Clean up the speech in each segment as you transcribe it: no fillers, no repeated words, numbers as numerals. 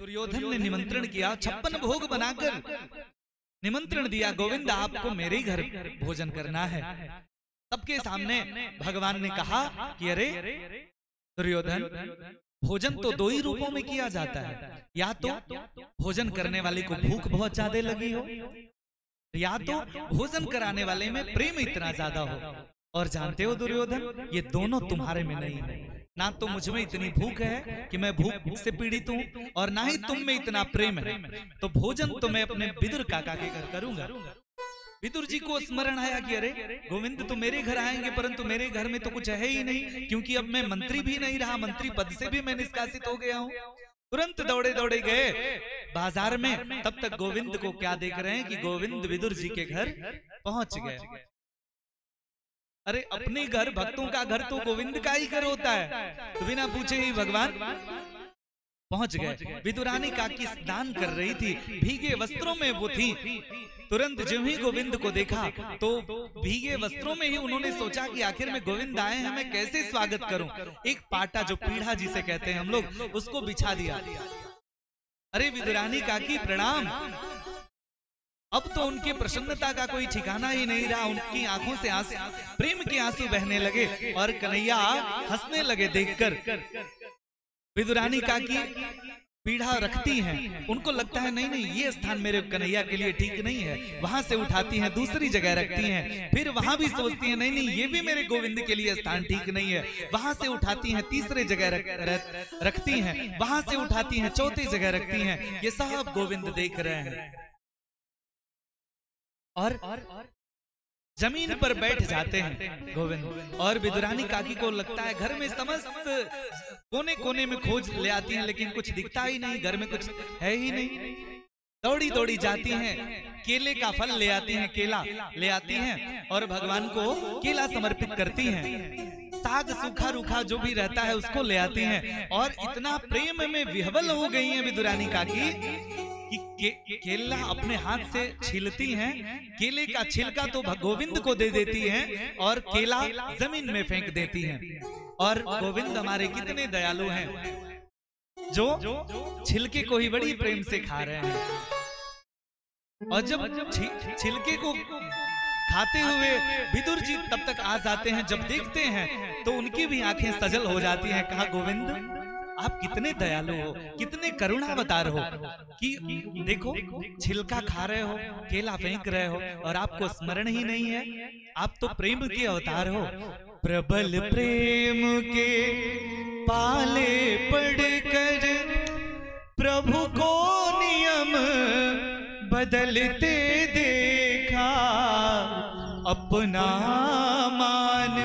दुर्योधन ने निमंत्रण किया, 56 भोग बनाकर निमंत्रण दिया, गोविंद आपको मेरे ही घर भोजन करना है। सबके सामने भगवान ने कहा कि अरे दुर्योधन, भोजन तो दो ही रूपों में किया जाता है, या तो भोजन करने वाले को भूख बहुत ज्यादा लगी हो, या तो भोजन कराने वाले में प्रेम इतना ज्यादा हो। और जानते हो दुर्योधन, ये दोनों तुम्हारे में नहीं है। ना तो मुझ में इतनी भूख है कि मैं भूख से पीड़ित हूँ, और ना ही तुम में इतना प्रेम है। तो भोजन तो मैं अपने विदुर काका के घर करूंगा। विदुर जी को स्मरण आया कि अरे गोविंद तो मेरे घर आएंगे, परंतु मेरे घर में तो कुछ है ही नहीं, क्योंकि अब मैं मंत्री भी नहीं रहा, मंत्री पद से भी मैं निष्कासित हो गया हूँ। तुरंत दौड़े दौड़े गए बाजार में। तब तक गोविंद को क्या देख रहे हैं कि गोविंद विदुर जी के घर पहुंच गए। अरे अपने घर, भक्तों का घर तो गोविंद का ही घर होता है, तो बिना पूछे ही भगवान पहुंच गए। विदुरानी काकी स्नान कर रही थी, भीगे वस्त्रों में वो थी। तुरंत जब ही गोविंद को देखा तो भीगे वस्त्रों में ही उन्होंने सोचा कि आखिर में गोविंद आए हैं, मैं कैसे स्वागत करूं। एक पाटा, जो पीढ़ा जिसे कहते हैं हम लोग, उसको बिछा दिया। अरे विदुरानी काकी प्रणाम। अब तो उनकी प्रसन्नता का कोई ठिकाना ही नहीं रहा। उनकी आंखों से आंसू, प्रेम के आंसू बहने लगे, और कन्हैया हंसने लगे देखकर। विदुरानी काकी पीढ़ा रखती हैं, उनको लगता है नहीं नहीं, ये स्थान मेरे कन्हैया के लिए ठीक नहीं है। वहां से उठाती हैं, दूसरी जगह रखती हैं, फिर वहां भी सोचती हैं नहीं नहीं, ये भी मेरे गोविंद के लिए स्थान ठीक नहीं है। वहां से उठाती हैं, तीसरी जगह रखती हैं, वहां से उठाती हैं, चौथी जगह रखती हैं। ये सब गोविंद देख रहे हैं, और जमीन पर बैठ जाते हैं गोविंद। और विदुरानी काकी को लगता है घर में समस्त कोने कोने में खोज ले आती हैं, लेकिन कुछ दिखता ही नहीं, घर में कुछ है ही नहीं। दौड़ी दौड़ी जाती हैं, केले का फल ले आती हैं, केला ले आती हैं, और भगवान को केला समर्पित करती हैं। साग सूखा रूखा जो भी रहता है उसको ले आती हैं, और इतना प्रेम में विह्वल हो गई हैं विदुरानी काकी कि केला अपने हाथ से छीलती हैं, केले का छिलका तो गोविंद को दे देती हैं, और केला जमीन में फेंक देती हैं। और गोविंद हमारे कितने दयालु हैं, जो छिलके को ही बड़ी प्रेम से खा रहे हैं। और जब छिलके को खाते हुए विदुर जी तब तक आ जाते हैं, जब देखते हैं तो उनकी भी आंखें सजल हो जाती हैं। कहा गोविंद आप कितने दयालु हो, कितने करुणावतार हो, कि देखो छिलका खा रहे हो, केला फेंक रहे हो, और आपको स्मरण ही नहीं है। आप तो प्रेम के अवतार हो। प्रबल प्रेम के पाले पड़कर प्रभु को नियम बदलते देखा, अपना मान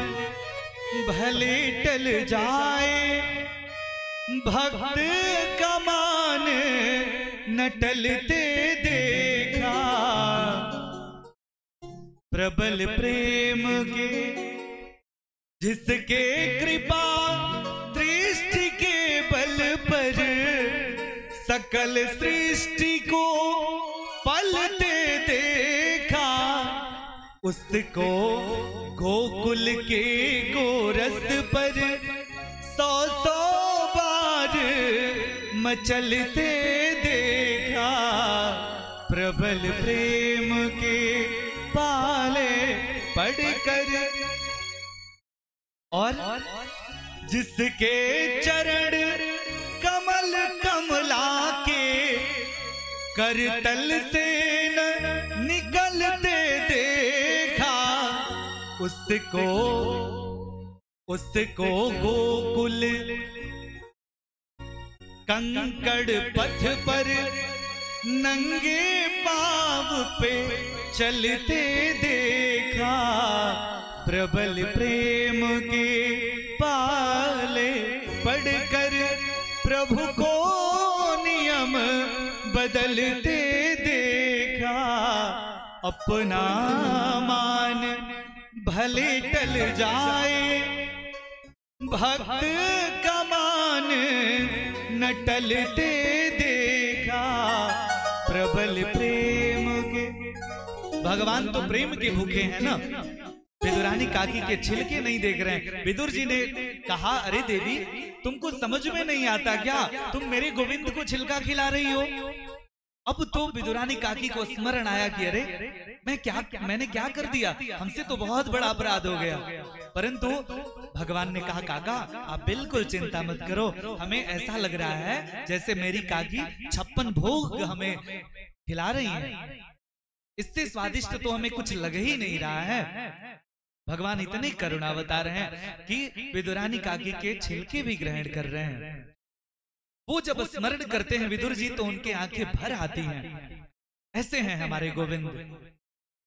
भले टल जाए, भक्त का मान न टलते देखा। प्रबल प्रेम के जिसके कृपा दृष्टि के बल पर सकल सृष्टि को पलते देखा, उसको गोकुल के गोरस पर 100 बार मचलते देखा। प्रबल प्रेम के पाले पड़कर, और जिसके चरण कमल कमला के करतल से न निकलते देखा, उसको गोकुल कंकड़ पथ पर नंगे पांव पे चलते देखा। प्रबल प्रेम के पाले पड़कर प्रभु को नियम बदलते देखा, अपना मान भले टल जाए, भक्त का मान न टलते देखा। प्रबल प्रेम के, भगवान तो प्रेम के भूखे हैं ना। विदुरानी काकी के छिलके नहीं देख रहे हैं। विदुर जी ने कहा, अरे देवी, तुमको समझ में नहीं आता क्या? तुम मेरे गोविंद को छिलका खिला रही हो। अब तो विदुरानी काकी को स्मरण आया कि अरे मैंने क्या कर दिया, हमसे तो बहुत बड़ा अपराध हो गया। परंतु भगवान ने कहा, काका आप बिल्कुल चिंता मत करो, हमें ऐसा लग रहा है जैसे मेरी काकी 56 भोग हमें खिला रही है, इससे स्वादिष्ट तो हमें कुछ लग ही नहीं रहा है। भगवान इतने करुणावतार हैं कि विदुरानी काकी के छिलके भी ग्रहण कर रहे हैं। वो जब स्मरण करते हैं विदुर जी तो उनकी आंखें भर आती हैं। ऐसे हैं हमारे गोविंद।